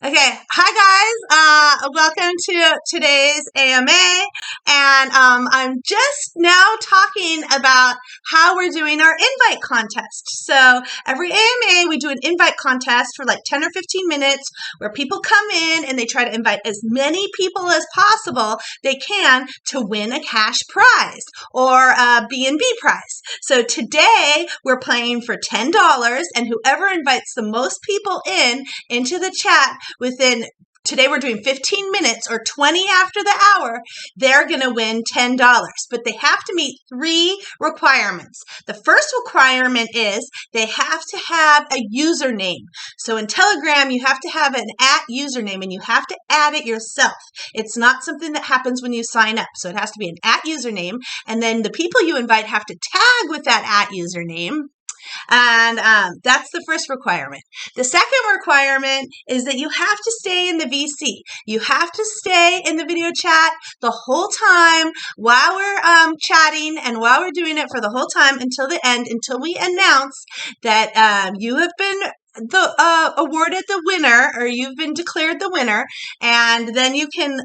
Okay, hi guys. Welcome to today's AMA, and I'm just now talking about how we're doing our invite contest. So every AMA, we do an invite contest for like 10 or 15 minutes, where people come in and they try to invite as many people as possible they can to win a cash prize or a B&B prize. So today we're playing for $10, and whoever invites the most people into the chat within today we're doing 15 minutes or 20 after the hour, they're going to win $10. But they have to meet 3 requirements. The first requirement is they have to have a username. So in Telegram, you have to have an @ username, and you have to add it yourself. It's not something that happens when you sign up. So it has to be an @ username, and then the people you invite have to tag with that @ username. And that's the first requirement. The second requirement is that you have to stay in the VC. You have to stay in the video chat the whole time while we're chatting, and while we're doing it for the whole time until the end, until we announce that you have been awarded the winner, or you've been declared the winner, and then you can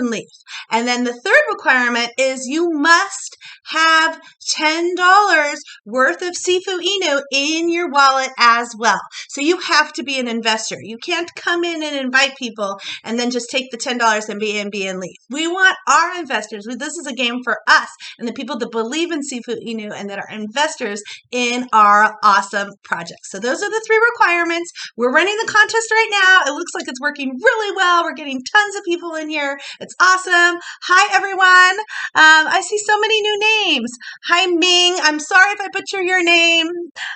leave. And then the third requirement is you must have $10 worth of Sifu Inu in your wallet as well. So you have to be an investor. You can't come in and invite people and then just take the $10 and be and leave. We want our investors. This is a game for us and the people that believe in Sifu Inu and that are investors in our awesome projects. So those are the 3 requirements. We're running the contest right now. It looks like it's working really well. We're getting tons of people in here. It's awesome. Hi, everyone. I see so many new names. Hi, Ming. I'm sorry if I butcher your name.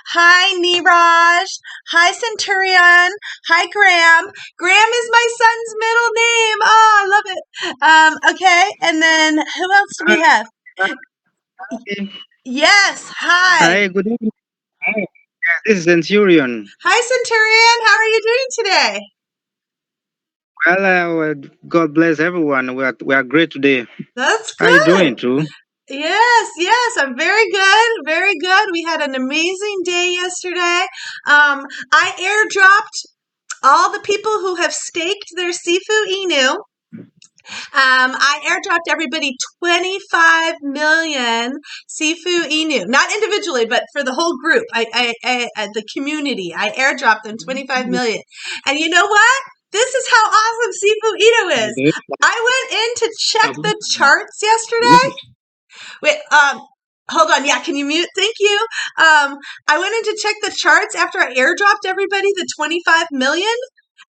Hi, Niraj. Hi, Centurion. Hi, Graham. Graham is my son's middle name. Oh, I love it. Okay, and then who else do we have? Yes, hi. Hi, good evening. Hi. This is Centurion. Hi, Centurion. How are you doing today? Well, God bless everyone. We are great today. That's How are you good. doing too? Yes, I'm very good, very good. We had an amazing day yesterday. I airdropped all the people who have staked their Sifu Inu. I airdropped everybody 25 million Sifu Inu, not individually, but for the whole group. The community. I airdropped them 25 million. And you know what? This is how awesome Sifu Inu is. I went in to check the charts yesterday. Wait, hold on. Yeah, can you mute? Thank you. I went in to check the charts after I airdropped everybody the 25 million.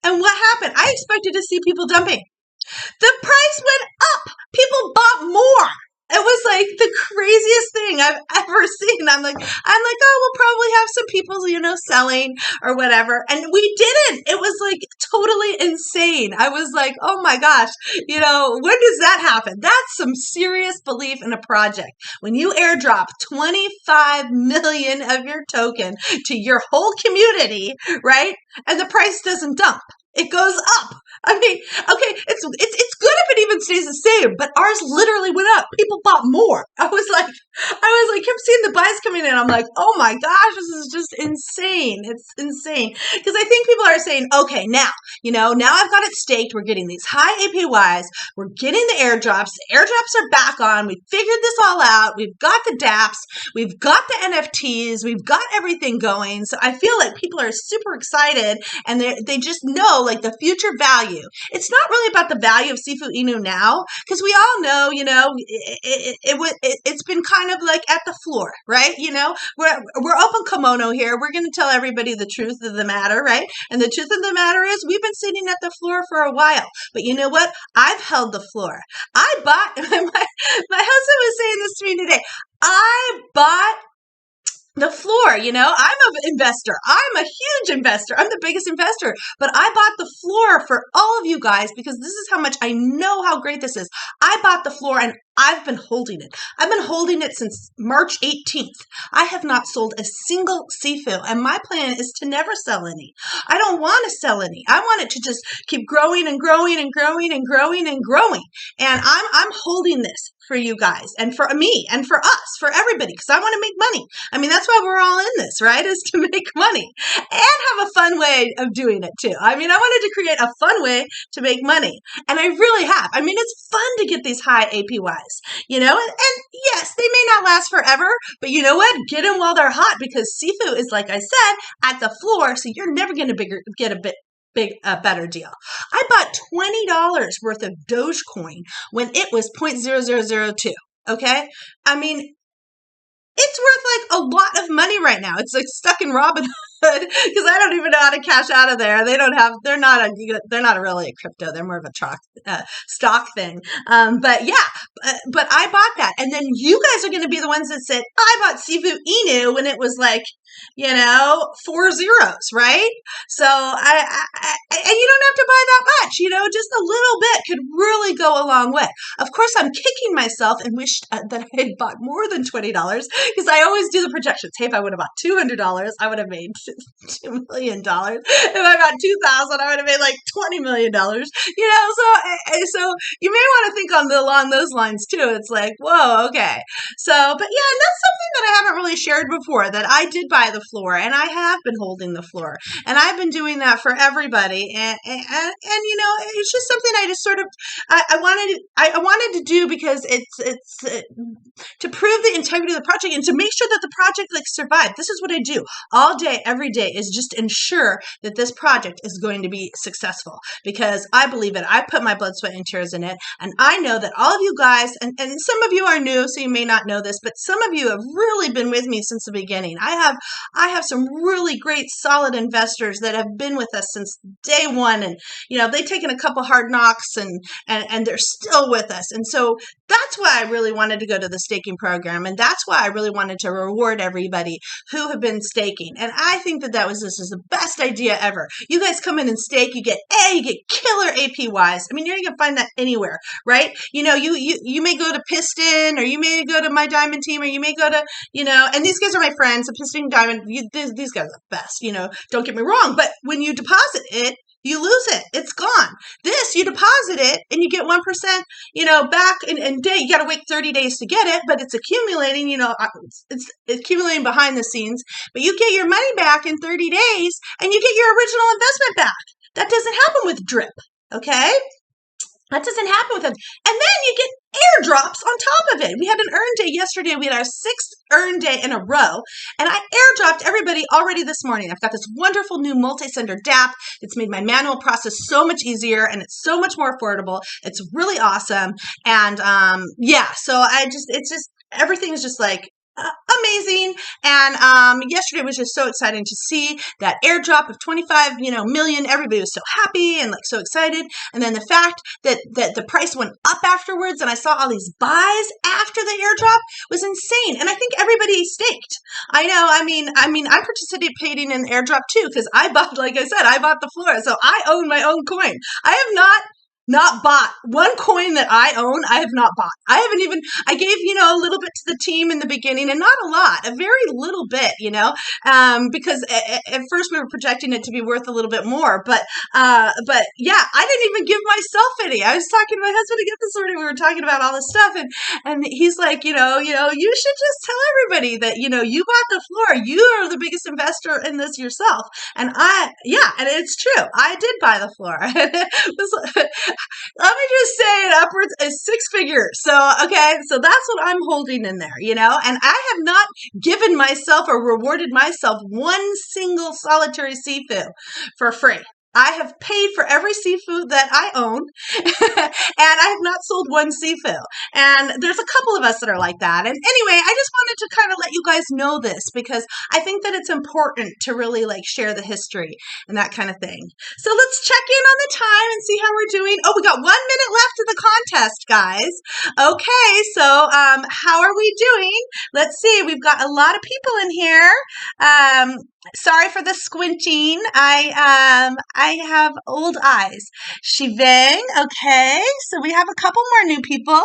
And what happened? I expected to see people dumping. The price went up. People bought more. It was like the craziest thing I've ever seen. I'm like, oh, we'll probably have some people, selling or whatever. And we didn't. It was like totally insane. I was like, oh my gosh, when does that happen? That's some serious belief in a project. When you airdrop 25 million of your token to your whole community, right? And the price doesn't dump. It goes up. I mean, okay, it's good if it even stays the same, but ours literally went up. People bought more. I was like, kept seeing the buys coming in. I'm like, oh my gosh, this is just insane. It's insane. Because I think people are saying, okay, now I've got it staked. We're getting these high APYs. We're getting the airdrops. The airdrops are back on. We figured this all out. We've got the dApps. We've got the NFTs. We've got everything going. So I feel like people are super excited, and they just know like the future value. It's not really about the value of Sifu Inu now, because we all know, it's been kind of like at the floor, right? We're open kimono here. We're going to tell everybody the truth of the matter, right? And the truth of the matter is we've been sitting at the floor for a while. But you know what? I've held the floor. I bought, my husband was saying this to me today. I bought the floor, I'm an investor. I'm a huge investor. I'm the biggest investor. But I bought the floor for all of you guys because this is how much I know how great this is. I bought the floor and I've been holding it. I've been holding it since March 18th. I have not sold a single Sifu, and my plan is to never sell any. I don't want to sell any. I want it to just keep growing and growing and growing and growing and growing. And I'm holding this. for you guys and for me and for us, for everybody, because I want to make money. I mean, that's why we're all in this, right? Is to make money and have a fun way of doing it too. I mean, I wanted to create a fun way to make money, and I really have. I mean, it's fun to get these high APYs, and yes, they may not last forever, but you know what? Get them while they're hot, because Sifu is, like I said, at the floor, so you're never going to get a better deal. I bought $20 worth of Dogecoin when it was 0.0002. Okay, I mean, it's worth like a lot of money right now. It's like stuck in Robinhood because I don't even know how to cash out of there. They're not really a crypto. They're more of a stock thing. But yeah, but I bought that. And then you guys are going to be the ones that said, I bought Sifu Inu when it was like, 4 zeros, right? So and you don't have to buy that much, just a little bit could really go a long way. Of course, I'm kicking myself and wish that I had bought more than $20 because I always do the projections. Hey, if I would have bought $200, I would have made $2 million. If I bought 2,000, I would have made like $20 million. So you may want to think along those lines too. It's like, whoa, okay. So, but yeah, and that's something that I haven't really shared before, that I did buy the floor, and I have been holding the floor, and I've been doing that for everybody, and it's just something I just sort of I wanted to do because it's to prove the integrity of the project and to make sure that the project survived. This is what I do all day, every day, is just ensure that this project is going to be successful, because I believe it. I put my blood, sweat, and tears in it, and I know that all of you guys, and some of you are new, so you may not know this, but some of you have really been with me since the beginning. I have some really great, solid investors that have been with us since day one, and they've taken a couple hard knocks, and they're still with us. And so that's why I really wanted to go to the staking program, and that's why I really wanted to reward everybody who have been staking. And I think that this is the best idea ever. You guys come in and stake, you get killer APYs. I mean, you're not gonna find that anywhere, right? You may go to Piston, or you may go to My Diamond Team, or you may go to, and these guys are my friends, the Piston Diamond, these guys are the best, don't get me wrong, but when you deposit it, you lose it. It's gone. This, you deposit it and you get 1%, back in day. You got to wait 30 days to get it, but it's accumulating, it's accumulating behind the scenes, but you get your money back in 30 days and you get your original investment back. That doesn't happen with drip. Okay. That doesn't happen with them. And then you get airdrops on top of it. We had an earn day yesterday. We had our 6th earn day in a row. And I airdropped everybody already this morning. I've got this wonderful new multi-sender DApp. It's made my manual process so much easier, and it's so much more affordable. It's really awesome. And so everything's just like amazing. And yesterday was just so exciting to see that airdrop of 25 million. Everybody was so happy and so excited. And then the fact that the price went up afterwards, and I saw all these buys after the airdrop, was insane. And I think everybody staked. I know. I mean, I'm participating in the airdrop too, because I bought, like I said, I bought the floor, so I own my own coin. I have not bought one coin that I own. I have not bought. I gave, a little bit to the team in the beginning, and not a lot, a very little bit, because at first we were projecting it to be worth a little bit more, but yeah, I didn't even give myself any. I was talking to my husband again this morning. We were talking about all this stuff, and he's like, you should just tell everybody that, you bought the floor. You are the biggest investor in this yourself. And and it's true. I did buy the floor. It was, let me just say it upwards is 6 figures. So, okay, so that's what I'm holding in there, and I have not given myself or rewarded myself one single solitary Sifu for free. I have paid for every Sifu that I own, and I have not sold one Sifu. And there's a couple of us that are like that. And anyway, I just wanted to kind of let you guys know this, because I think that it's important to really share the history and that kind of thing. So let's check in on the time and see how we're doing. Oh, we got 1 minute left of the contest, guys. Okay, so how are we doing? Let's see. We've got a lot of people in here. Sorry for the squinting. I have old eyes. Shiveng, okay. So we have a couple more new people.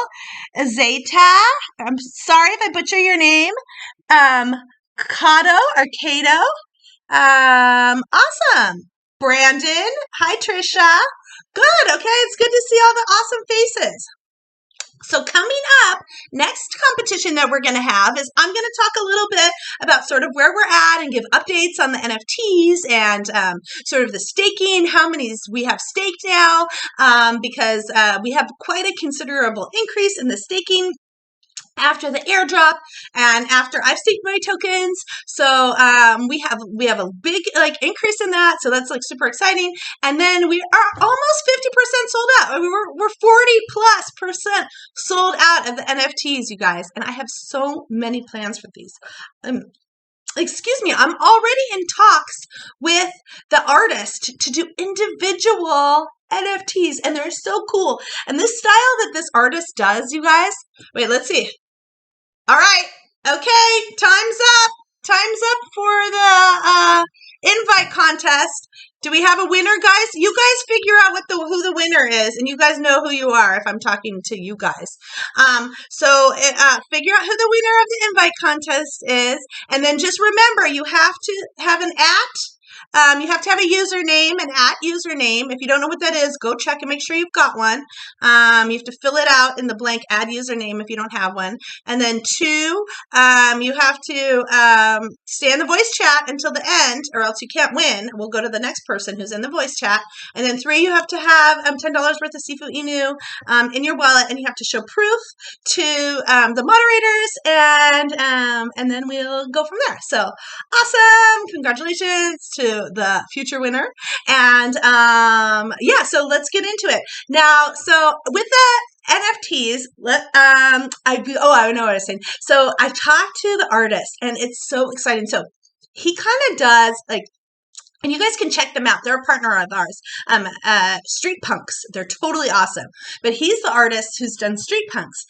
Zeta, I'm sorry if I butcher your name. Kato or Kato. Awesome. Brandon, hi Trisha. Good, okay. It's good to see all the awesome faces. So coming up, next competition that we're going to have is I'm going to talk a little bit about sort of where we're at and give updates on the NFTs and sort of the staking, how many we have staked now, because we have quite a considerable increase in the staking after the airdrop and after I've staked my tokens. So we have a big increase in that. So that's super exciting. And then we are almost 50% sold out. I mean, we're 40+% sold out of the NFTs, you guys. And I have so many plans for these. Excuse me, I'm already in talks with the artist to do individual NFTs, and they're so cool. And this style that this artist does, you guys, wait, let's see. All right. Okay. Time's up. Time's up for the invite contest. Do we have a winner, guys? You guys figure out who the winner is, and you guys know who you are if I'm talking to you guys. So figure out who the winner of the invite contest is, and then just remember you have to have an @ you have to have a username, an @ username. If you don't know what that is, go check and make sure you've got one. You have to fill it out in the blank @ username if you don't have one. And then 2, you have to stay in the voice chat until the end, or else you can't win. We'll go to the next person who's in the voice chat. And then 3, you have to have $10 worth of Sifu Inu in your wallet, and you have to show proof to the moderators, and then we'll go from there. So awesome! Congratulations to the future winner. And yeah, so let's get into it now. So with the NFTs, I know what I was saying. So I talked to the artist, and it's so exciting. So he kind of does and you guys can check them out. They're a partner of ours. Street Punks. They're totally awesome. But he's the artist who's done Street Punks.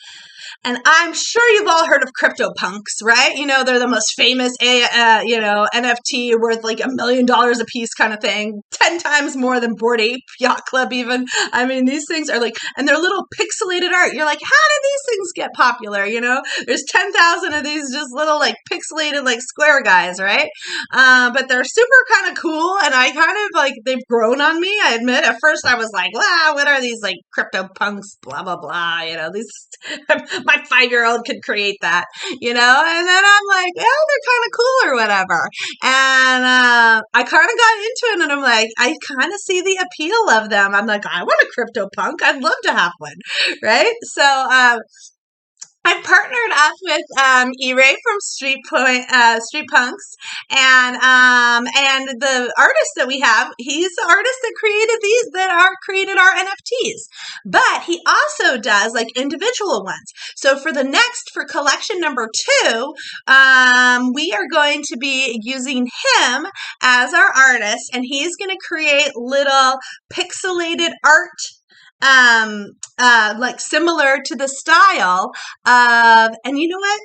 And I'm sure you've all heard of CryptoPunks, right? You know, they're the most famous, NFT worth $1 million a piece kind of thing. 10 times more than Bored Ape Yacht Club even. I mean, these things are and they're little pixelated art. You're like, how did these things get popular? You know, there's 10,000 of these just little pixelated square guys, right? But they're super kind of cool. And I kind of they've grown on me, I admit. At first I was like, wow, what are these CryptoPunks, blah, blah, blah. You know, these... my 5-year-old could create that, and then I'm like, yeah, they're kind of cool or whatever. And I kind of got into it, and I'm like, I kind of see the appeal of them. I'm like, I want a CryptoPunk. I'd love to have one, right? So I've partnered up with E-Ray from Street Punks, and the artist that we have, he's the artist that created our NFTs. But he also does individual ones. So for collection number 2, we are going to be using him as our artist, and he's going to create little pixelated art similar to the style of, and you know what?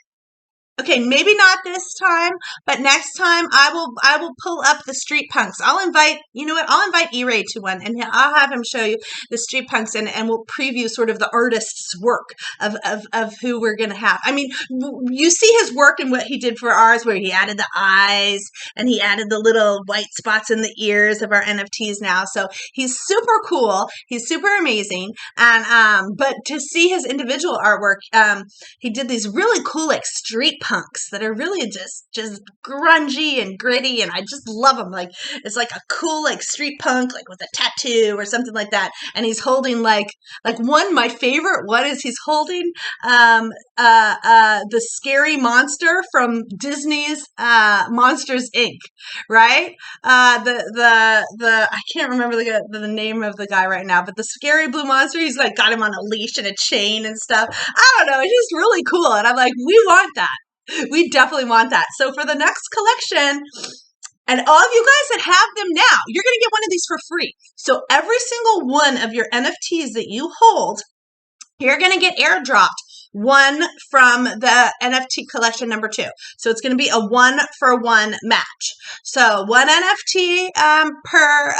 Okay, maybe not this time, but next time I will pull up the Street Punks. I'll invite E-Ray to one, and I'll have him show you the Street Punks, and we'll preview sort of the artist's work of who we're going to have. I mean, you see his work and what he did for ours, where he added the eyes and he added the little white spots in the ears of our NFTs now. So he's super cool. He's super amazing. And but to see his individual artwork, he did these really cool street punks that are really just grungy and gritty, and I just love them. It's a cool street punk with a tattoo or something like that, and he's holding my favorite one is he's holding the scary monster from Disney's Monsters Inc. Right? I can't remember the name of the guy right now, but the scary blue monster, he's got him on a leash and a chain and stuff. I don't know, it's just really cool, and I'm like, we want that. We definitely want that. So for the next collection, and all of you guys that have them now, you're going to get one of these for free. So every single one of your NFTs that you hold, you're going to get airdropped one from the NFT collection number 2. So it's going to be a 1-for-1 match. So one NFT per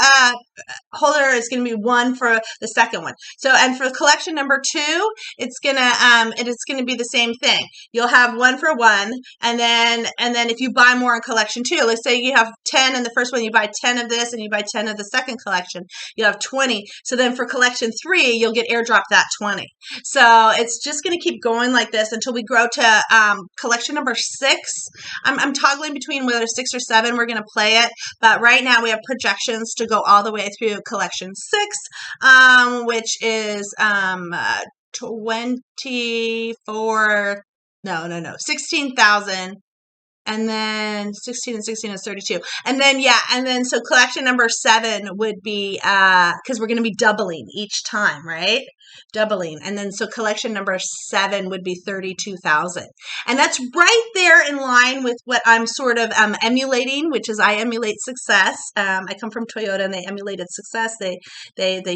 holder is going to be 1 for the second one. So, and for collection number 2, it's going to be the same thing. You'll have 1 for 1, and then if you buy more in collection 2, let's say you have 10 in the first one, you buy 10 of this and you buy 10 of the second collection, you'll have 20. So then for collection 3, you'll get airdropped that 20. So it's just going to keep going like this until we grow to collection number 6. I'm toggling between whether 6 or 7 we're going to play it, but right now we have projections to go all the way through collection 6, which is 16,000. And then 16 and 16 is 32. And then so collection number 7 would be, because we're going to be doubling each time, right? Doubling. And then so collection number 7 would be 32,000. And that's right there in line with what I'm sort of emulating, which is I emulate success. I come from Toyota and they emulated success. They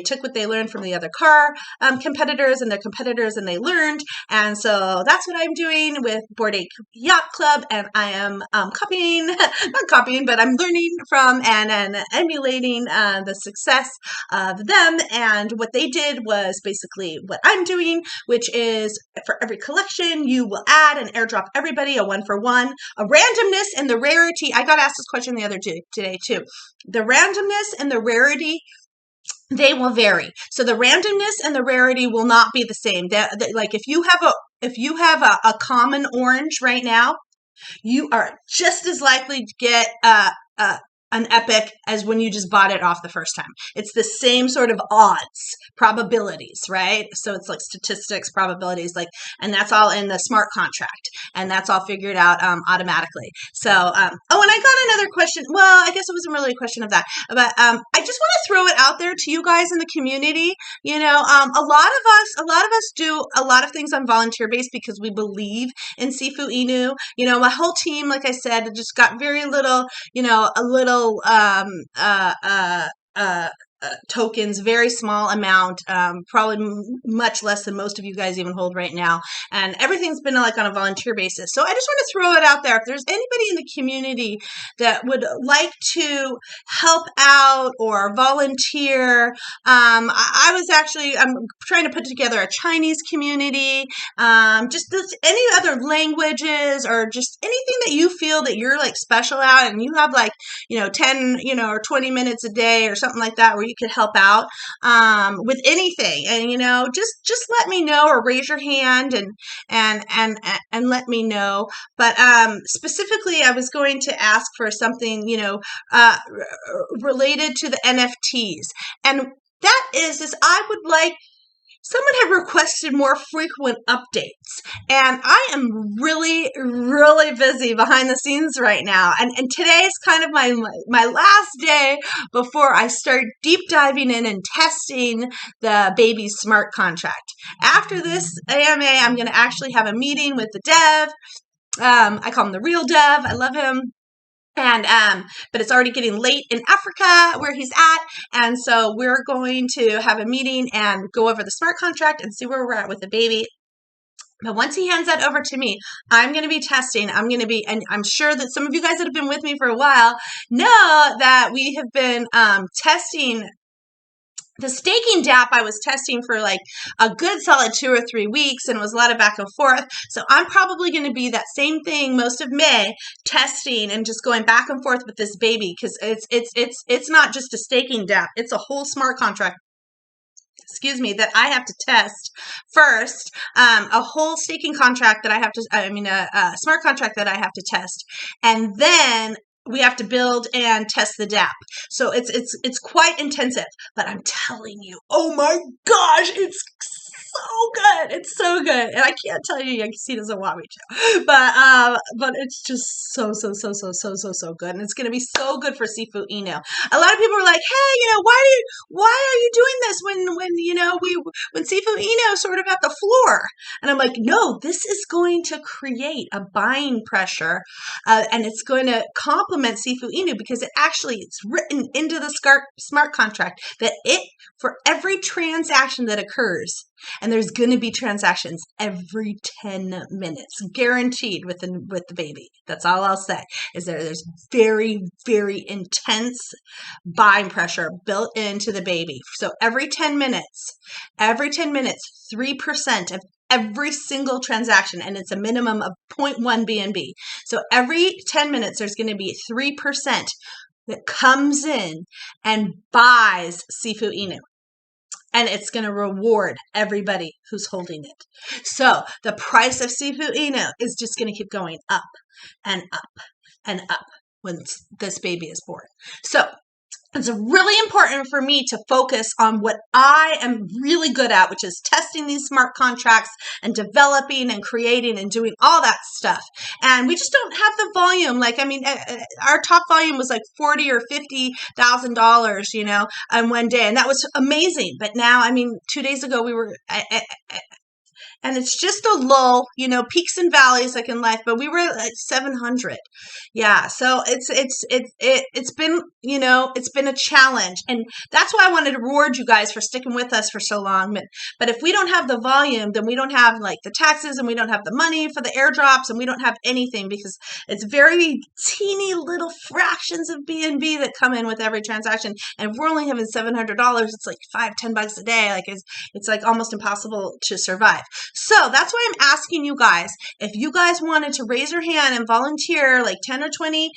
took what they learned from the other car competitors and their competitors and they learned. And so that's what I'm doing with Board Ape Yacht Club. And I am copying, not copying, but I'm learning from and emulating the success of them. And what they did was basically what I'm doing, which is for every collection, you will add and airdrop everybody a 1 for 1, a randomness and the rarity. I got asked this question the other day today too. The randomness and the rarity, they will vary. So the randomness and the rarity will not be the same. Like if you have a common orange right now, you are just as likely to get an epic as when you just bought it off the first time. It's the same sort of odds, probabilities, right? So it's like statistics, probabilities, and that's all in the smart contract, and that's all figured out automatically. So, and I got another question. Well, I guess it wasn't really a question of that, but I just want to throw it out there to you guys in the community. A lot of us do a lot of things on volunteer base because we believe in Sifu Inu. My whole team, like I said, just got very little, tokens, very small amount, probably much less than most of you guys even hold right now. And everything's been on a volunteer basis. So I just want to throw it out there. If there's anybody in the community that would like to help out or volunteer, I'm trying to put together a Chinese community, just any other languages or just anything that you feel that you're special at and you have 10, or 20 minutes a day or something like that where you could help out with anything, and just let me know or raise your hand and let me know. But specifically, I was going to ask for something related to the NFTs, and that is I would like. Someone had requested more frequent updates, and I am really, really busy behind the scenes right now. And today is kind of my last day before I start deep diving in and testing the baby smart contract. After this AMA, I'm going to actually have a meeting with the dev. I call him the real dev. I love him. And but it's already getting late in Africa where he's at, and so we're going to have a meeting and go over the smart contract and see where we're at with the baby. But once he hands that over to me, I'm going to be testing. And I'm sure that some of you guys that have been with me for a while know that we have been testing. The staking DApp I was testing for a good solid 2 or 3 weeks, and it was a lot of back and forth. So I'm probably going to be that same thing most of May, testing and just going back and forth with this baby, because it's not just a staking DApp; it's a whole smart contract. That I have to test first, a whole staking contract that I have to, a smart contract that I have to test, and then we have to build and test the DApp. So it's quite intensive, but I'm telling you, oh my gosh, it's so good. It's so good. And I can't tell you, he doesn't want me to, but it's just so good. And it's going to be so good for Sifu Inu. A lot of people are like, hey, why are you doing this when Sifu Inu sort of at the floor. And I'm like, no, this is going to create a buying pressure, and it's going to complement Sifu Inu because it's written into the smart contract that for every transaction that occurs, and there's going to be transactions every 10 minutes, guaranteed with the baby. That's all I'll say. There's very, very intense buying pressure built into the baby. So every 10 minutes, 3% of every single transaction, and it's a minimum of 0.1 BNB. So every 10 minutes, there's going to be 3% that comes in and buys Sifu Inu. And it's going to reward everybody who's holding it. So the price of Sifu Inu is just going to keep going up and up and up when this baby is born. So it's really important for me to focus on what I am really good at, which is testing these smart contracts and developing and creating and doing all that stuff. And we just don't have the volume. Our top volume was like $40,000 or $50,000, in one day, and that was amazing. But now, 2 days ago, we were. And it's just a lull, peaks and valleys like in life, but we were at 700. Yeah. So it's been, it's been a challenge. And that's why I wanted to reward you guys for sticking with us for so long. But if we don't have the volume, then we don't have like the taxes, and we don't have the money for the airdrops, and we don't have anything, because it's very teeny little fractions of BNB that come in with every transaction. And if we're only having $700, it's like $5-10 a day. Like it's like almost impossible to survive. So that's why I'm asking you guys, if you guys wanted to raise your hand and volunteer like 10 or 20,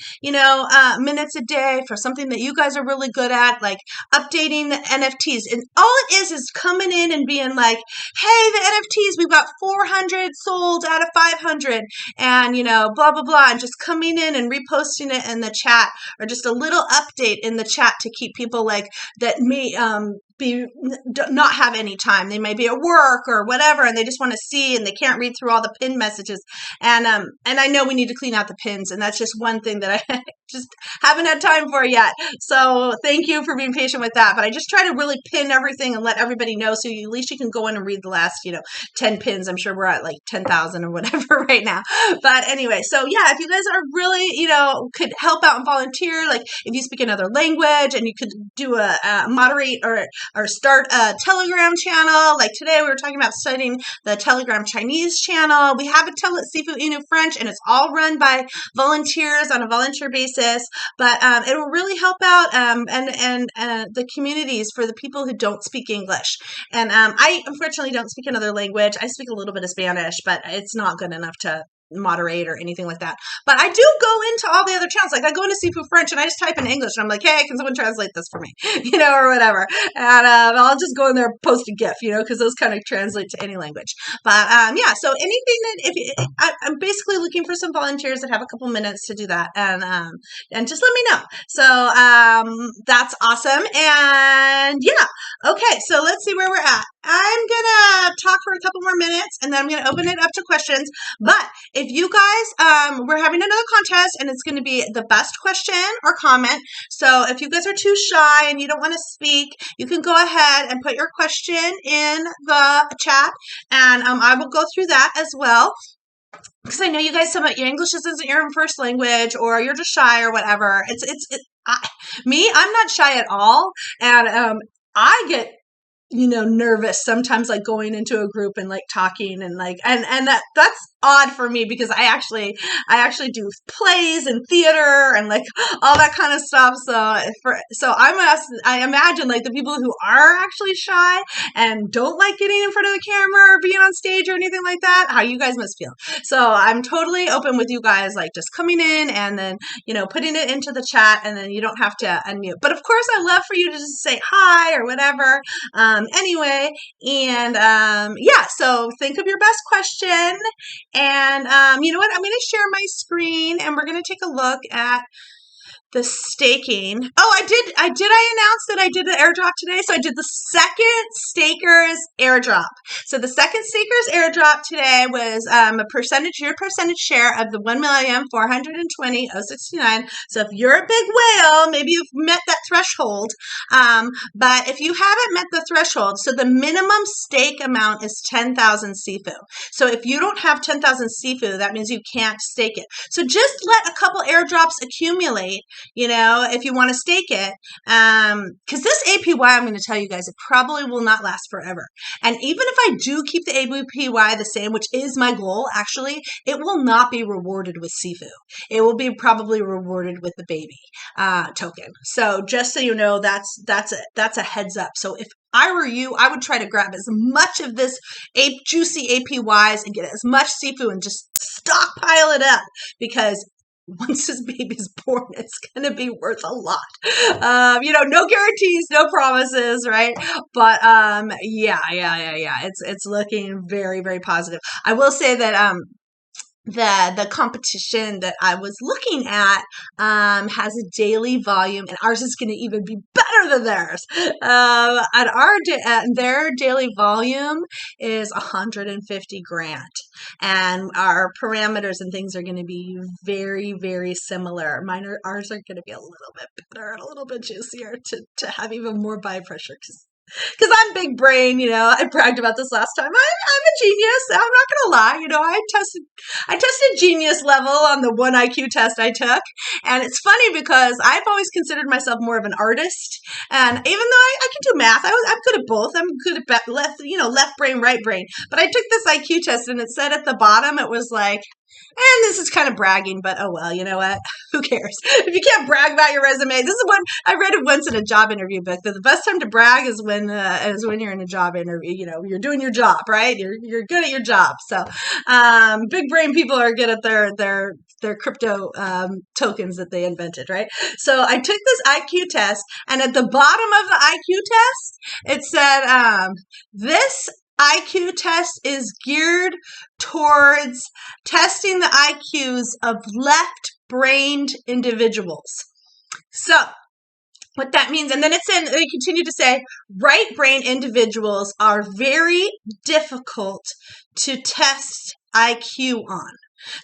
minutes a day for something that you guys are really good at, like updating the NFTs. And all it is coming in and being like, hey, the NFTs, we've got 400 sold out of 500, and, blah, blah, blah. And just coming in and reposting it in the chat, or just a little update in the chat to keep people like that may, not have any time. They may be at work or whatever, and they just want to see, and they can't read through all the pin messages. And I know we need to clean out the pins, and that's just one thing that I just haven't had time for yet. So thank you for being patient with that. But I just try to really pin everything and let everybody know, so at least you can go in and read the last, 10 pins. I'm sure we're at like 10,000 or whatever right now. But anyway, so yeah, if you guys are really, could help out and volunteer, like if you speak another language and you could do a moderate or start a Telegram channel. Like today we were talking about studying the Telegram Chinese channel. We have a Sifu Inu French, and it's all run by volunteers on a volunteer basis. But it will really help out and the communities for the people who don't speak English. And I unfortunately don't speak another language. I speak a little bit of Spanish, but it's not good enough to moderate or anything like that. But I do go into all the other channels. Like I go into Sifu French and I just type in English, and I'm like, hey, can someone translate this for me? Or whatever. And I'll just go in there, post a GIF, because those kind of translate to any language. But yeah, so anything that I'm basically looking for some volunteers that have a couple minutes to do that, and just let me know. So that's awesome. And yeah, okay. So let's see where we're at. I'm gonna talk for a couple more minutes, and then I'm gonna open it up to questions. But if you guys, we're having another contest, and it's going to be the best question or comment. So if you guys are too shy and you don't want to speak, you can go ahead and put your question in the chat, and I will go through that as well. Because I know you guys, your English isn't your first language, or you're just shy or whatever. I'm not shy at all, and I get nervous sometimes, like going into a group and like talking and like, and that's odd for me, because I actually do plays and theater and like all that kind of stuff. So I imagine like the people who are actually shy and don't like getting in front of the camera or being on stage or anything like that, how you guys must feel. So I'm totally open with you guys, like just coming in and then, putting it into the chat, and then you don't have to unmute. But of course, I love for you to just say hi or whatever. Anyway, and yeah, so think of your best question. And you know what? I'm going to share my screen, and we're going to take a look at the staking. Oh, I announce that I did the airdrop today. So I did the second stakers airdrop. So the second stakers airdrop today was your percentage share of the 1,420,069. So if you're a big whale, maybe you've met that threshold. But if you haven't met the threshold, so the minimum stake amount is 10,000 Sifu. So if you don't have 10,000 Sifu, that means you can't stake it. So just let a couple airdrops accumulate, if you want to stake it. Because this APY, I'm going to tell you guys, it probably will not last forever. And even if I do keep the APY the same, which is my goal, actually, it will not be rewarded with Sifu. It will be probably rewarded with the baby token. So just so you know, that's a heads up. So if I were you, I would try to grab as much of this juicy APYs and get as much Sifu and just stockpile it up, because once this baby's born, it's going to be worth a lot. No guarantees, no promises, right? But yeah. It's looking very, very positive. I will say that the competition that I was looking at has a daily volume, and ours is going to even be better than theirs. Their daily volume is 150 grand, and our parameters and things are going to be very, very similar. Ours are going to be a little bit better and a little bit juicier to have even more buy pressure, because I'm big brain, I bragged about this last time. I'm a genius. I'm not gonna lie. I tested genius level on the one IQ test I took, and it's funny because I've always considered myself more of an artist. And even though I can do math, I'm good at both. I'm good at left brain, right brain. But I took this IQ test, and it said at the bottom, it was like, and this is kind of bragging, but oh well, you know what? Who cares? If you can't brag about your resume, this is what I read it once in a job interview book, that the best time to brag is when you're in a job interview. You're doing your job, right? You're good at your job. So big brain people are good at their crypto tokens that they invented, right? So I took this IQ test, and at the bottom of the IQ test, it said this IQ test is geared towards testing the IQs of left-brained individuals. So what that means, and then they continue to say, right-brain individuals are very difficult to test IQ on.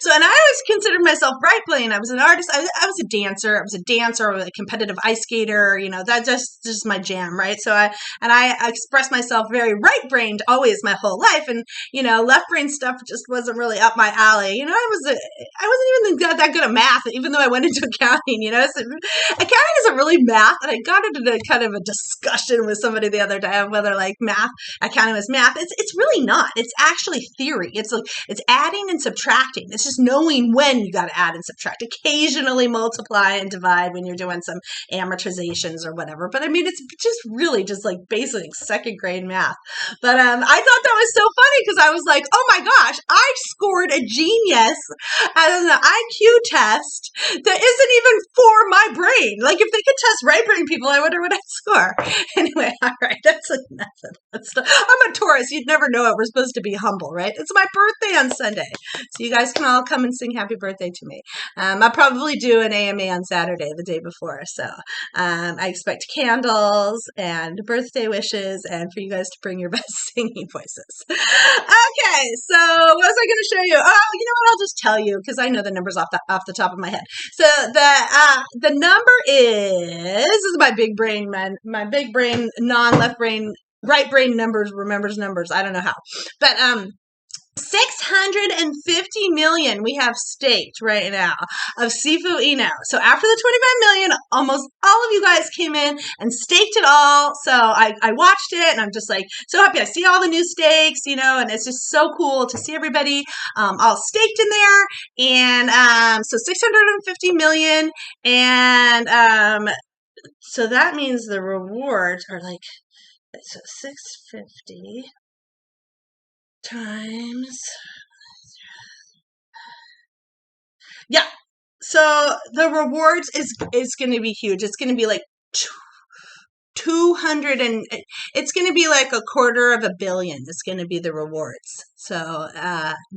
So, and I always considered myself right brain. I was an artist. I was a dancer. I was a competitive ice skater. That's just my jam, right? So I expressed myself very right brained always my whole life, and left brain stuff just wasn't really up my alley. I wasn't even that good at math, even though I went into accounting. Accounting isn't really math, and I got into a kind of a discussion with somebody the other day of whether accounting was math. It's really not. It's actually theory. It's adding and subtracting. It's just knowing when you got to add and subtract. Occasionally multiply and divide when you're doing some amortizations or whatever. But it's just really just like basic second grade math. But I thought that was so funny, because I was like, oh my gosh, I scored a genius as an IQ test that isn't even for my brain. Like, if they could test right brain people, I wonder what I'd score. Anyway, all right, that's enough of that stuff. I'm a Taurus. You'd never know it. We're supposed to be humble, right? It's my birthday on Sunday. So you guys can all come and sing happy birthday to me. I'll probably do an AMA on Saturday, the day before. So I expect candles and birthday wishes, and for you guys to bring your best singing voices. Okay, so what was I going to show you? Oh, you know what? I'll just tell you, because I know the numbers off the top of my head. So the number is, this is my big brain, my big brain, non-left brain, right brain remembers numbers. I don't know how, but 650 million we have staked right now of Sifu Inu. So after the 25 million, almost all of you guys came in and staked it all. So I watched it, and I'm just like so happy. I see all the new stakes, and it's just so cool to see everybody all staked in there. And so 650 million, and so that means the rewards are like, so 650 times, yeah. So the rewards is going to be huge. It's going to be like 200, and it's going to be like $250 million. It's going to be the rewards. So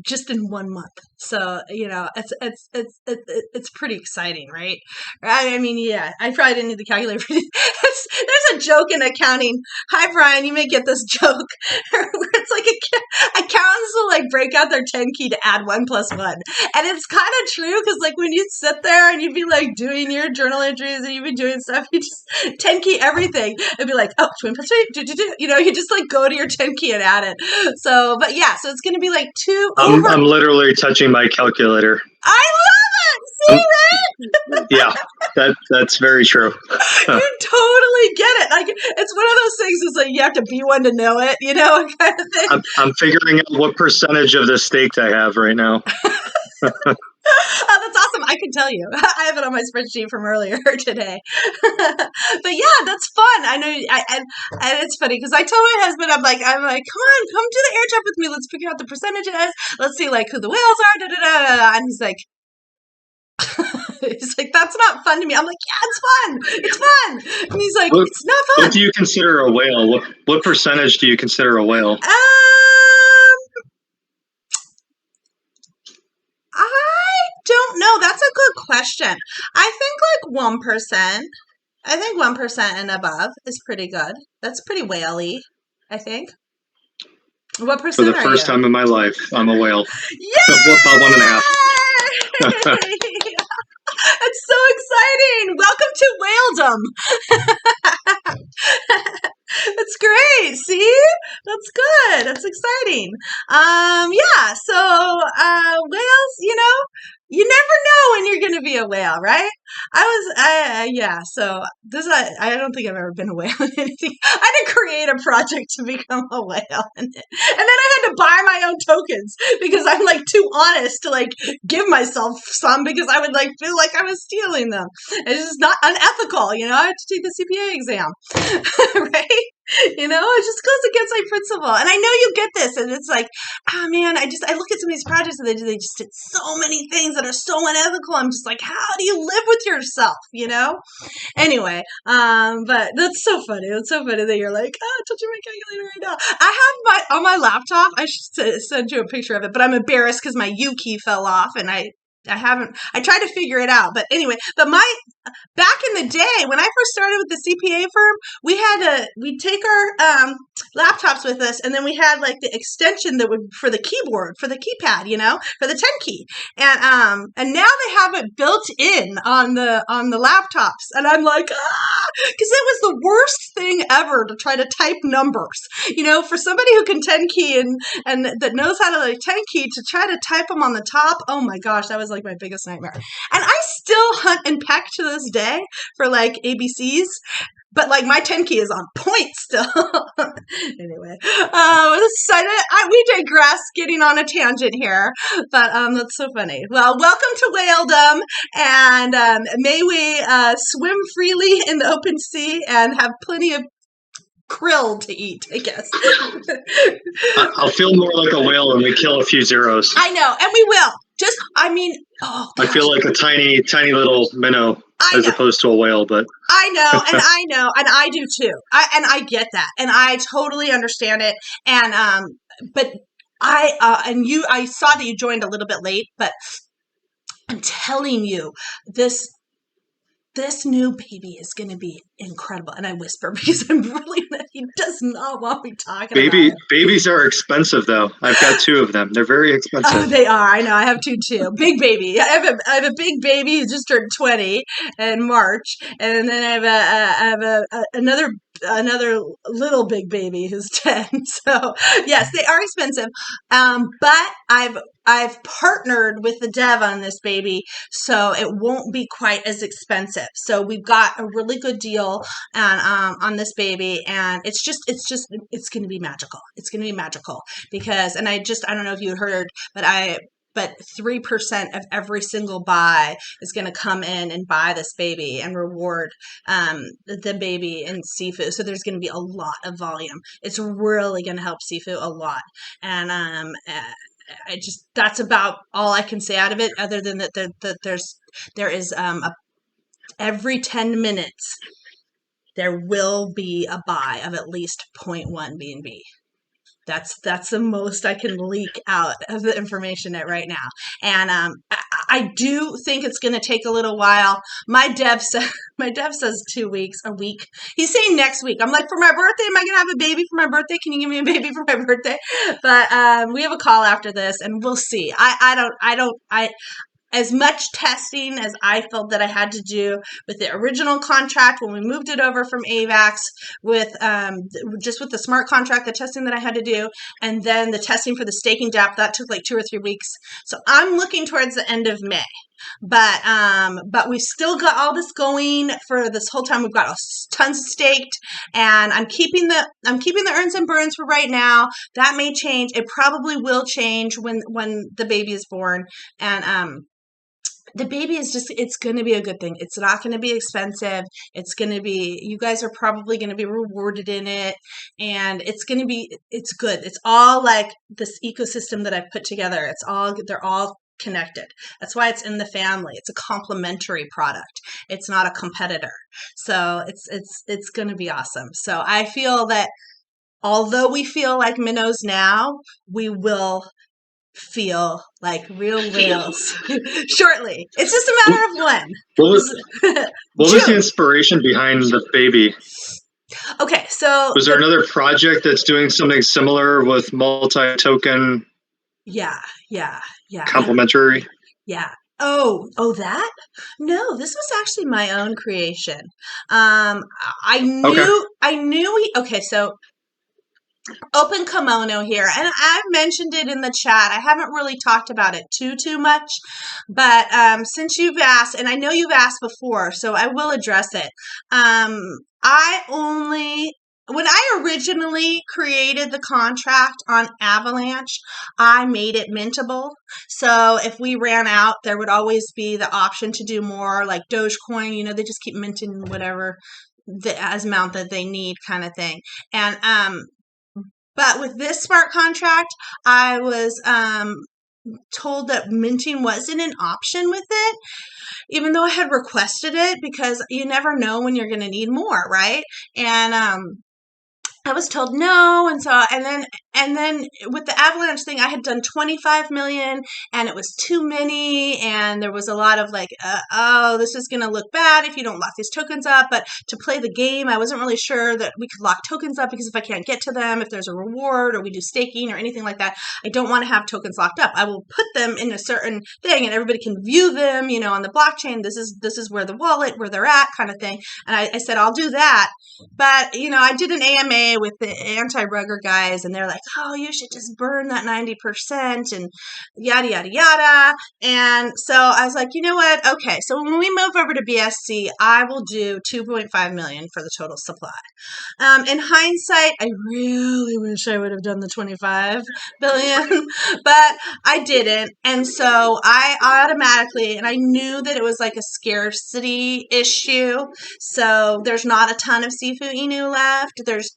just in 1 month. So it's pretty exciting, right? I mean, yeah, I probably didn't need the calculator. There's a joke in accounting. Hi, Brian. You may get this joke. Where it's like accountants will like break out their 10 key to add 1+1, and it's kind of true because like when you sit there and you'd be like doing your journal entries and you'd be doing stuff, you just 10 key everything. It'd be like, oh, 2+3, you just like go to your 10 key and add it. So, but yeah, so it's going to be like I'm literally touching my calculator. I love it. See, right? Yeah, that's very true. You totally get it. Like it's one of those things. It's like you have to be one to know it, kind of thing. I'm figuring out what percentage of the steak I have right now. Oh, that's awesome. I can tell you. I have it on my spreadsheet from earlier today. But yeah, that's fun. I know. And it's funny because I told my husband, I'm like, come on, come do the air trap with me. Let's figure out the percentages. Let's see like who the whales are. Da, da, da, da. And he's like, that's not fun to me. I'm like, yeah, it's fun. It's fun. And he's like, it's not fun. What do you consider a whale? What percentage do you consider a whale? I don't know. That's a good question. I think like 1%. I think 1% and above is pretty good. That's pretty whaley, I think. What percent For the first time in my life, I'm a whale. Yeah! About 1.5. It's so exciting. Welcome to whaledom. That's great. See? That's good. That's exciting. Yeah, so whales, you never know when you're going to be a whale, right? So I don't think I've ever been a whale in anything. I had to create a project to become a whale. And then I had to buy my own tokens because I'm like too honest to like give myself some because I would like feel like I was stealing them. It's just not unethical, I have to take the CPA exam, right? It just goes against my principle. And I know you get this. And it's like, oh man, I look at some of these projects and they just did so many things that are so unethical. I'm just like, how do you live with yourself, Anyway, but that's so funny. It's so funny that you're like, touching my calculator right now. I have on my laptop, I should send you a picture of it, but I'm embarrassed because my U key fell off and I tried to figure it out, but anyway, back in the day when I first started with the CPA firm, we'd take our laptops with us, and then we had like the extension that would for the keyboard, for the keypad, for the 10 key, and now they have it built in on the laptops, and I'm like, because it was the worst thing ever to try to type numbers, for somebody who can 10 key and that knows how to like 10 key to try to type them on the top. Oh my gosh, that was like my biggest nightmare. And I still hunt and peck to this day for like ABCs, but like my 10 key is on point still. Anyway, we digress, getting on a tangent here, but that's so funny. Well, welcome to whaledom, and may we swim freely in the open sea and have plenty of krill to eat, I guess. I'll feel more like a whale when we kill a few zeros. I know, and we will. I feel like a tiny little minnow as opposed to a whale, but I know, and I do too. I get that, and I totally understand it. And but I saw that you joined a little bit late, but I'm telling you, this new baby is going to be incredible. And I whisper because he does not want me talking about it. Babies are expensive, though. I've got 2 of them. They're very expensive. Oh, they are. I know. I have 2 too. Big baby. I have a big baby who just turned 20 in March, and then I have another little big baby who's 10. So yes, they are expensive. But I've partnered with the dev on this baby, so it won't be quite as expensive. So we've got a really good deal on this baby, and it's going to be magical. It's going to be magical because, and I don't know if you heard, but 3% of every single buy is going to come in and buy this baby and reward the baby in Sifu. So there's going to be a lot of volume. It's really going to help Sifu a lot. And that's about all I can say out of it, other than that there is every 10 minutes there will be a buy of at least 0.1 B&B. That's the most I can leak out of the information right now. And I do think it's going to take a little while. My dev says 2 weeks, a week. He's saying next week. I'm like, for my birthday, am I going to have a baby for my birthday? Can you give me a baby for my birthday? But we have a call after this, and we'll see. As much testing as I felt that I had to do with the original contract when we moved it over from AVAX, with just with the smart contract, the testing that I had to do, and then the testing for the staking dApp, that took like 2 or 3 weeks. So I'm looking towards the end of May. But we've still got all this going for this whole time. We've got tons staked, and I'm keeping the earns and burns for right now. That may change. It probably will change when the baby is born, and the baby is it's going to be a good thing. It's not going to be expensive. It's going to be, you guys are probably going to be rewarded in it, and it's good. It's all like this ecosystem that I've put together. They're all connected. That's why it's in the family. It's a complementary product. It's not a competitor. So it's going to be awesome. So I feel that although we feel like minnows now, we will feel like real whales shortly. It's just a matter of when. What was the inspiration behind the baby? Okay, so was there another project that's doing something similar with multi-token? Yeah. Complementary? Yeah. Oh, that? No, this was actually my own creation. I knew so Open Kimono here, and I've mentioned it in the chat. I haven't really talked about it too much, but since you've asked, and I know you've asked before, so I will address it. When I originally created the contract on Avalanche, I made it mintable. So if we ran out, there would always be the option to do more, like Dogecoin. They just keep minting whatever the amount that they need, kind of thing. And but with this smart contract, I was told that minting wasn't an option with it, even though I had requested it, because you never know when you're going to need more, right? And I was told no, and then with the Avalanche thing, I had done 25 million, and it was too many, and there was a lot of like, this is going to look bad if you don't lock these tokens up. But to play the game, I wasn't really sure that we could lock tokens up, because if I can't get to them, if there's a reward or we do staking or anything like that, I don't want to have tokens locked up. I will put them in a certain thing, and everybody can view them, on the blockchain. This is where the wallet, where they're at, kind of thing. And I said, I'll do that. But, I did an AMA with the anti-rugger guys, and they're like, oh, you should just burn that 90% and yada, yada, yada. And so I was like, you know what? Okay, so when we move over to BSC, I will do 2.5 million for the total supply. In hindsight, I really wish I would have done the 25 billion, but I didn't. And so I automatically, and I knew that it was like a scarcity issue. So there's not a ton of Sifu Inu left. There's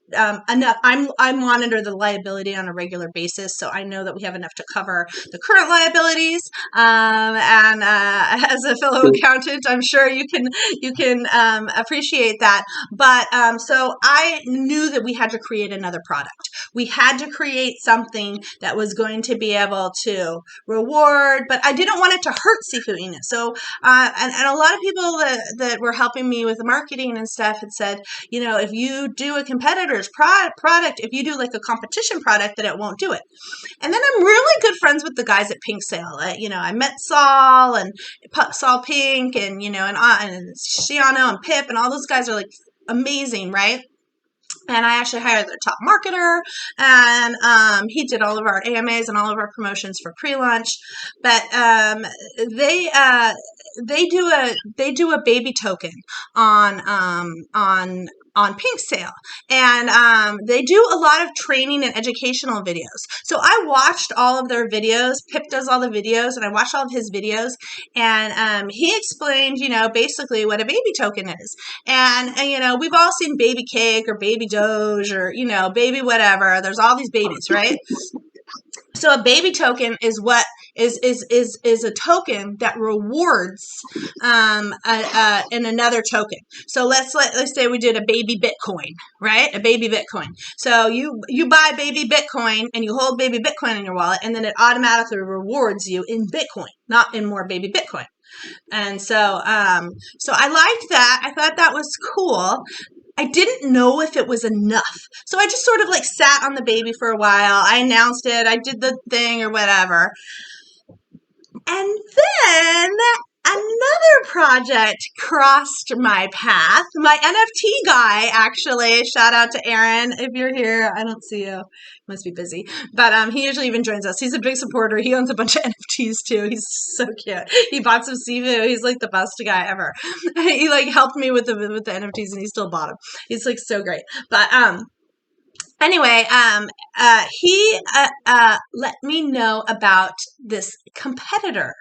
enough. I monitor the liability on a regular basis, so I know that we have enough to cover the current liabilities. And as a fellow accountant, I'm sure you can appreciate that. But so I knew that we had to create another product. We had to create something that was going to be able to reward, but I didn't want it to hurt Sifu Inu. So and a lot of people that were helping me with the marketing and stuff had said, if you do a competitor's product, if you do like a competition product, then it won't do it. And then I'm really good friends with the guys at Pink Sale. I met Saul and Saul Pink, and and Shiano and Pip, and all those guys are like amazing, right? And I actually hired their top marketer, and he did all of our AMAs and all of our promotions for pre-launch. But they do a baby token on Pink Sale, and they do a lot of training and educational videos. So I watched all of their videos. Pip does all the videos, and I watched all of his videos, and he explained, basically what a baby token is. And we've all seen baby cake or baby doge or, baby whatever. There's all these babies, right? So a baby token is what is a token that rewards in another token. So let's say we did a baby Bitcoin, right? A baby Bitcoin. So you buy baby Bitcoin and you hold baby Bitcoin in your wallet, and then it automatically rewards you in Bitcoin, not in more baby Bitcoin. And so I liked that. I thought that was cool. I didn't know if it was enough. So I just sort of like sat on the baby for a while. I announced it. I did the thing or whatever. And then another project crossed my path. My NFT guy, actually, shout out to Aaron. If you're here, I don't see you. Must be busy. But he usually even joins us. He's a big supporter. He owns a bunch of NFTs too. He's so cute. He bought some Sifu. He's like the best guy ever. He like helped me with the NFTs, and he still bought them. He's like so great. But anyway, he let me know about this competitor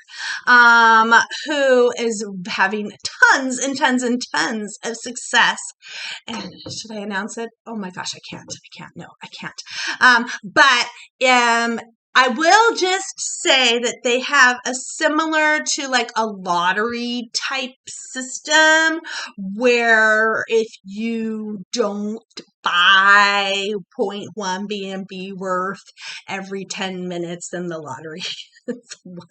who is having tons and tons and tons of success. And should I announce it? Oh my gosh, I can't. No, I can't. But I will just say that they have a similar to like a lottery type system where if you don't buy 0.1 BNB worth every 10 minutes, then the lottery is won.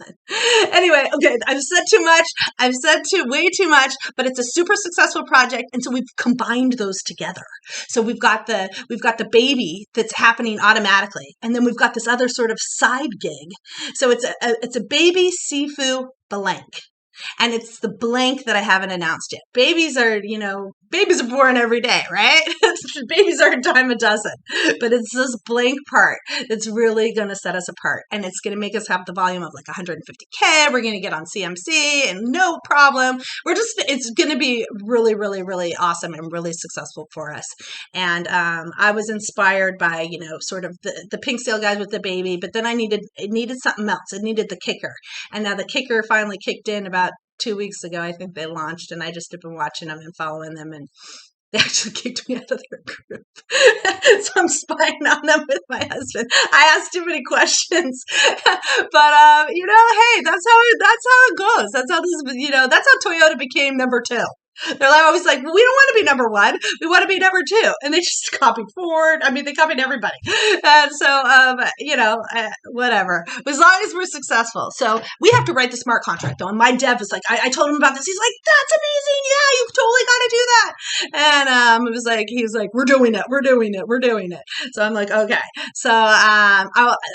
Anyway, okay, I've said too much. I've said way too much, but it's a super successful project, and so we've combined those together. So we've got the baby that's happening automatically, and then we've got this other sort of side gig. So it's a baby Sifu blank. And it's the blank that I haven't announced yet. Babies are born every day, right? Babies are a dime a dozen. But it's this blank part that's really going to set us apart. And it's going to make us have the volume of like 150K. We're going to get on CMC and no problem. It's going to be really, really, really awesome and really successful for us. And I was inspired by, sort of the pink sale guys with the baby. But then it needed something else. It needed the kicker. And now the kicker finally kicked in about 2 weeks ago. I think they launched, and I just have been watching them and following them, and they actually kicked me out of their group. So I'm spying on them with my husband. I asked too many questions, but hey, that's how it goes. That's how that's how Toyota became number 2. They're always like, well, we don't want to be number 1. We want to be number 2. And they just copied Ford. I mean, they copied everybody. And so, whatever. As long as we're successful. So we have to write the smart contract, though. And my dev is like, I told him about this. He's like, that's amazing. Yeah, you've totally got to do that. And he was like, we're doing it. So I'm like, okay. So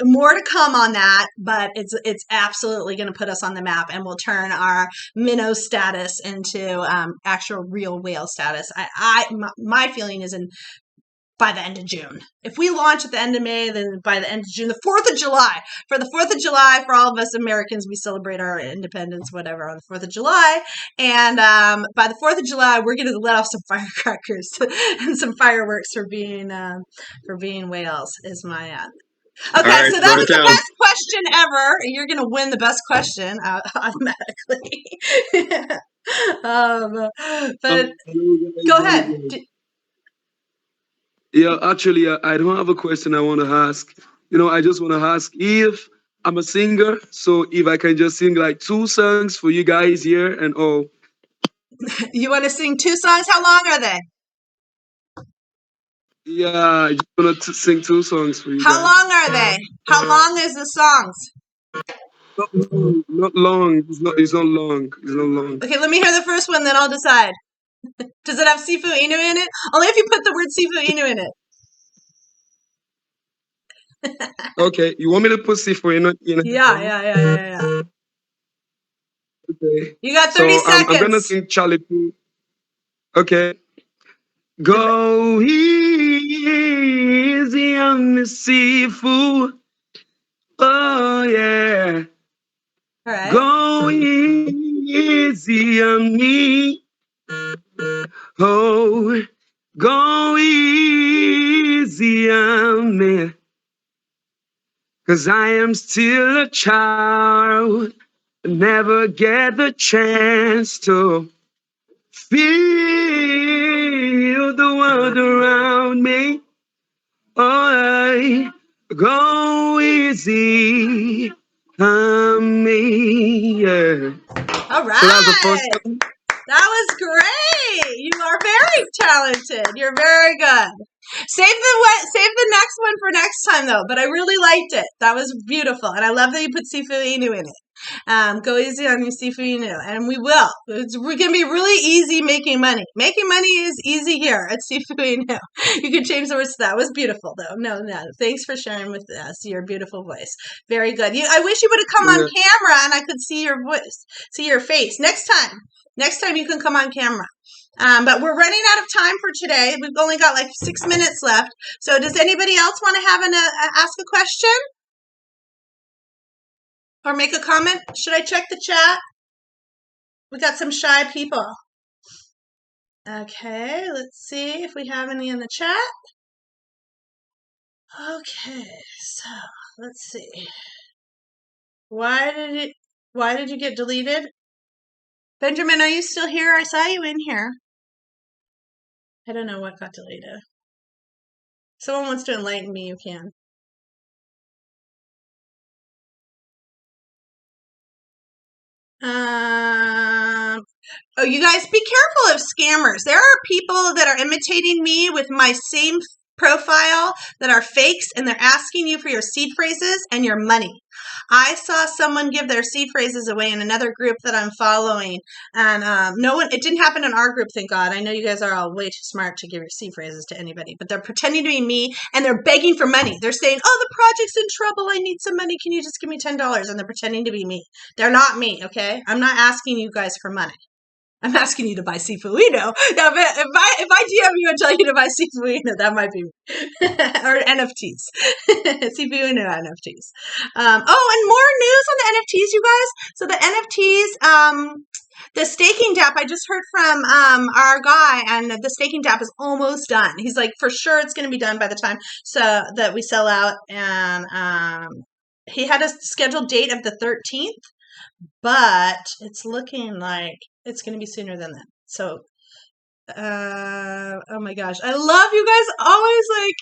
more to come on that, but it's absolutely going to put us on the map, and we'll turn our minnow status into actual real whale status. My feeling is by the end of June. If we launch at the end of May, then by the end of June, the 4th of July. For the 4th of July, for all of us Americans, we celebrate our independence, whatever, on the 4th of July. And by the 4th of July, we're going to let off some firecrackers and some fireworks for being whales, is my Okay, right, so that was the best question ever. You're going to win the best question automatically. But go ahead. Yeah, actually, I don't have a question I want to ask. I just want to ask if I'm a singer, so if I can just sing like 2 songs for you guys here and all. You want to sing 2 songs? How long are they? Yeah, I just want to sing 2 songs for you guys. How long are they? How long is the songs? Not long. It's not long. Okay, let me hear the first one, then I'll decide. Does it have Sifu Inu in it? Only if you put the word Sifu Inu in it. Okay, you want me to put Sifu Inu in it? Yeah. Okay. You got 30 seconds. I'm gonna sing Charlie Puth. Okay. Go easy on the Sifu. Oh yeah. All right. Go easy on me. Oh, go easy on me. 'Cause I am still a child. Never get the chance to feel the world around me. Oh, go easy Me, yeah. All So that's the first right. time. That was great. You are very talented. You're very good. Save the next one for next time though. But I really liked it. That was beautiful, and I love that you put Sifu Inu in it. Go easy on your Sifu Inu, and we will. We're gonna be really easy making money. Making money is easy here at Sifu Inu. You can change the words to that. It was beautiful though. No. Thanks for sharing with us your beautiful voice. Very good. I wish you would have come on Yeah. camera and I could see your voice, see your face. Next time you can come on camera. But we're running out of time for today. We've only got like 6 minutes left. So does anybody else want to have ask a question? Or make a comment? Should I check the chat? We got some shy people. Okay, let's see if we have any in the chat. Okay, so let's see. Why did you get deleted? Benjamin, are you still here? I saw you in here. I don't know what got deleted. Someone wants to enlighten me, you can. Oh, you guys, be careful of scammers. There are people that are imitating me with my same profile that are fakes, and they're asking you for your seed phrases and your money. I saw someone give their seed phrases away in another group that I'm following, and it didn't happen in our group, thank God. I know you guys are all way too smart to give your seed phrases to anybody, but they're pretending to be me, and they're begging for money. They're saying, oh, the project's in trouble. I need some money. Can you just give me $10? And they're pretending to be me. They're not me, okay? I'm not asking you guys for money. I'm asking you to buy Sifu Inu. Now, if I DM you and tell you to buy Sifu Inu, that might be or NFTs. Sifu Inu NFTs. And more news on the NFTs, you guys. So the NFTs, the staking DApp, I just heard from our guy, and the staking DApp is almost done. He's like, for sure it's going to be done by the time so that we sell out. And he had a scheduled date of the 13th. But it's looking like it's going to be sooner than that. So, oh my gosh. I love you guys always like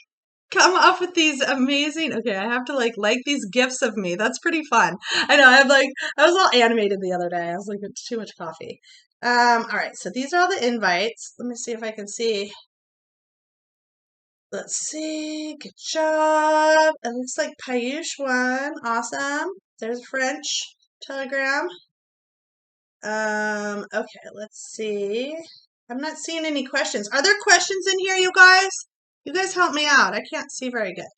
come up with these amazing, okay, I have to like these gifs of me. That's pretty fun. I know, I was all animated the other day. I was like, it's too much coffee. All right, so these are all the invites. Let me see if I can see. Let's see. Good job. It looks like Payush won. Awesome. There's French Telegram. Okay, let's see. I'm not seeing any questions. Are there questions in here, you guys? You guys help me out. I can't see very good.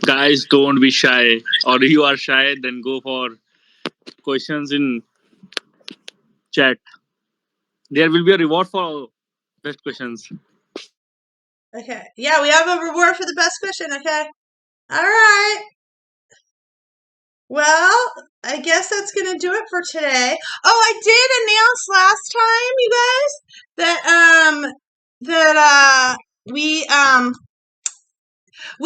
Guys, don't be shy. Or if you are shy, then go for questions in chat. There will be a reward for best questions. Okay. Yeah, we have a reward for the best question, okay? All right. Well, I guess that's going to do it for today. Oh, I did announce last time, you guys, that we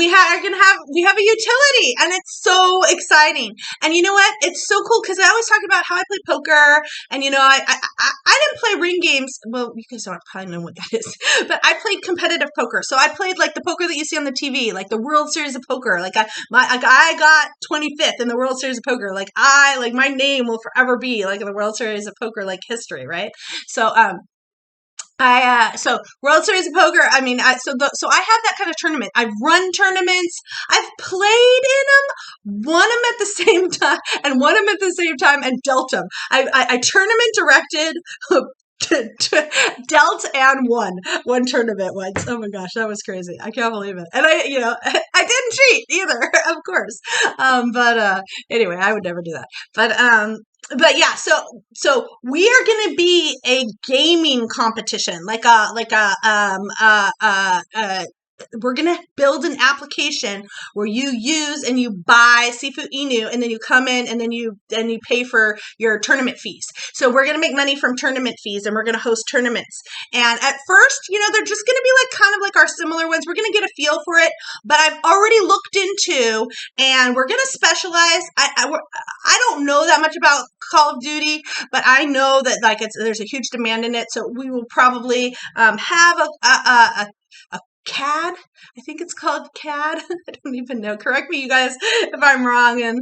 have a utility, and it's so exciting. And you know what? It's so cool because I always talk about how I play poker, and I didn't play ring games. Well, you guys don't probably know what that is, but I played competitive poker. So I played like the poker that you see on the TV, like the World Series of Poker. Like I got 25th in the World Series of Poker. Like my name will forever be like in the World Series of Poker, like history, right? So so World Series of Poker. I mean, so I have that kind of tournament. I've run tournaments. I've played in them, won them at the same time, and won them at the same time, and dealt them. I tournament directed, dealt, and won one tournament once. Oh my gosh, that was crazy! I can't believe it. And I didn't cheat either, of course. But anyway, I would never do that. But yeah, so we are going to be a gaming competition, we're going to build an application where you use and you buy Sifu Inu, and then you come in and then you pay for your tournament fees. So we're going to make money from tournament fees, and we're going to host tournaments. And at first, they're just going to be like kind of like our similar ones. We're going to get a feel for it, but I've already looked into, and we're going to specialize. I don't know that much about Call of Duty, but I know that there's a huge demand in it. So we will probably have a CAD. I think it's called CAD. I don't even know. Correct me, you guys, if I'm wrong, and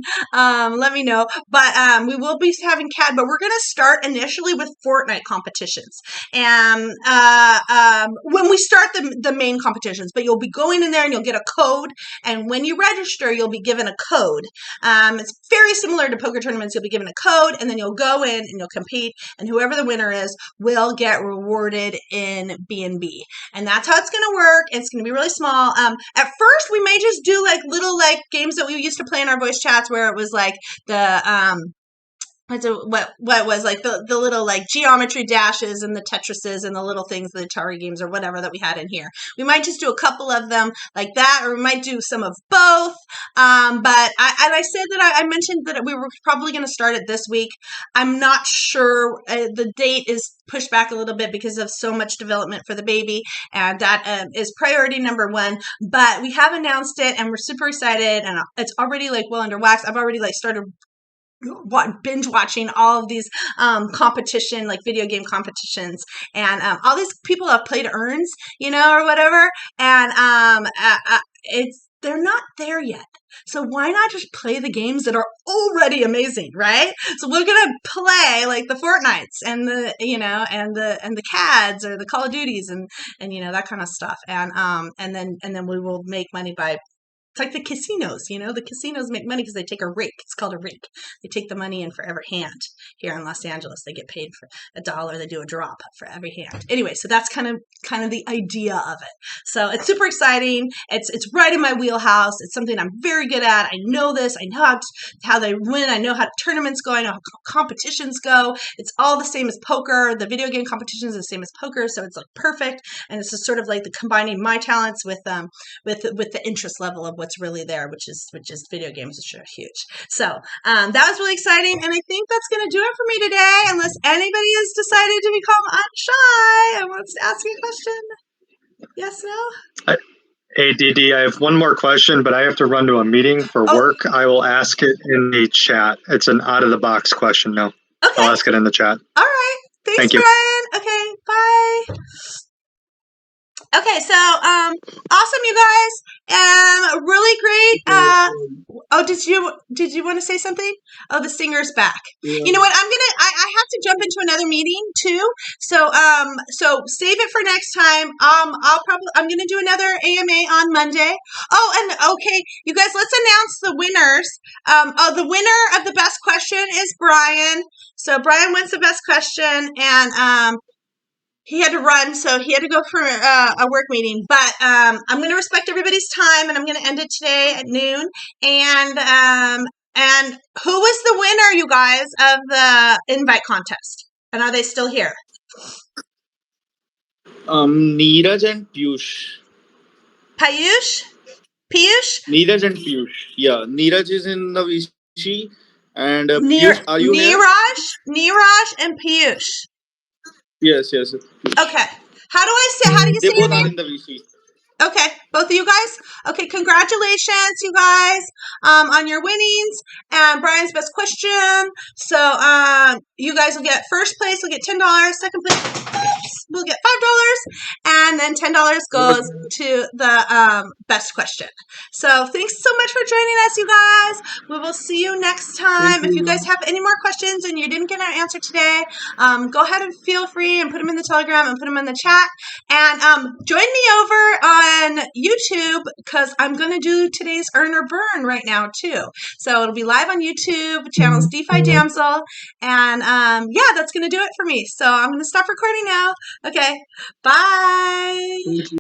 let me know. But we will be having CAD, but we're going to start initially with Fortnite competitions. And when we start the main competitions, but you'll be going in there and you'll get a code. And when you register, you'll be given a code. It's very similar to poker tournaments. You'll be given a code, and then you'll go in and you'll compete, and whoever the winner is will get rewarded in B&B. And that's how it's going to work. It's going to be really small. At first, we may just do like little like games that we used to play in our voice chats, where it was like the what was like the little like geometry dashes and the Tetrises and the little things, the Atari games or whatever that we had in here. We might just do a couple of them like that, or we might do some of both. But I said that I mentioned that we were probably going to start it this week. I'm not sure. The date is pushed back a little bit because of so much development for the baby, and that is priority number one. But we have announced it, and we're super excited, and it's already like well under wax. I've already like started binge watching all of these competition, like video game competitions, and all these people have played Earns, or whatever, and they're not there yet. So why not just play the games that are already amazing, right? So we're gonna play like the Fortnites and the and the CADs or the Call of Duties and that kind of stuff, and then we will make money by. It's like the casinos, the casinos make money because they take a rake. It's called a rake. They take the money in for every hand. Here in Los Angeles, they get paid for $1. They do a drop for every hand. Anyway, so that's kind of the idea of it. So it's super exciting. It's right in my wheelhouse. It's something I'm very good at. I know this. I know how they win. I know how tournaments go. I know how competitions go. It's all the same as poker. The video game competition is the same as poker, so it's like perfect. And it's just sort of like the combining my talents with the interest level of what's really there, which is video games, which are huge. So that was really exciting, and I think that's going to do it for me today, unless anybody has decided to become unshy and wants to ask me a question. Yes, no? Hey, Dee, I have one more question, but I have to run to a meeting for work. I will ask it in the chat. It's an out-of-the-box question now. Okay. I'll ask it in the chat. All right. Thanks, Thank you. Brian. Okay, bye. Okay, so awesome, you guys. Really great. Did you want to say something? Oh, the singer's back. Yeah. You know what? I have to jump into another meeting too. So save it for next time. I'm gonna do another AMA on Monday. Oh, and okay, you guys, let's announce the winners. The winner of the best question is Brian. So Brian wins the best question, and he had to run, so he had to go for a work meeting. But I'm going to respect everybody's time, and I'm going to end it today at noon. And who was the winner, you guys, of the invite contest? And are they still here? Neeraj and Piyush. Piyush? Neeraj and Piyush. Yeah, Neeraj is in the VC, and Piyush, are you here? Neeraj and Piyush. Yes. Okay. How do you say your name? They both are in the VC. Okay, both of you guys? Okay, congratulations, you guys, on your winnings and Brian's best question. So, you guys will get first place, will get $10. Second place, we'll get $5. And then $10 goes to the best question. So, thanks so much for joining us, you guys. We will see you next time. If you guys have any more questions and you didn't get an answer today, go ahead and feel free and put them in the Telegram and put them in the chat. And join me over on YouTube, because I'm going to do today's Earn or Burn right now too. So it'll be live on YouTube, channel's DeFi Damsel, and yeah, that's going to do it for me. So I'm going to stop recording now. Okay, bye.